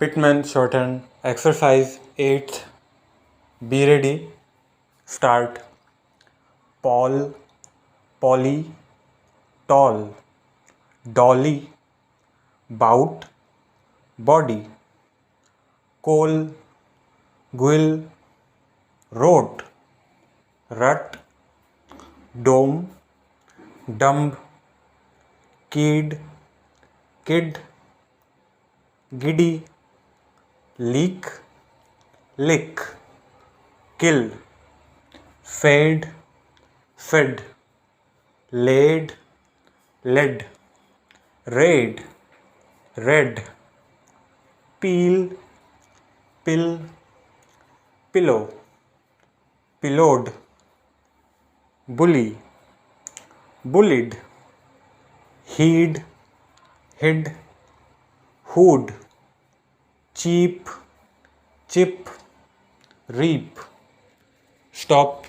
Pitman, Shorthand, exercise 8th. Be ready. Start. Paul, Polly, tall. Dolly, bout, body. Coal, Quill, wrote. Rut, dome, dumb. Kid, kid. Giddy, leak, lick. Kill, fade, fed. Laid, led. Raid, red. Peel, pill, pillow. Pillowed, bully, bullied. Heed, hid. Hood, cheap, chip. Reap. Stop.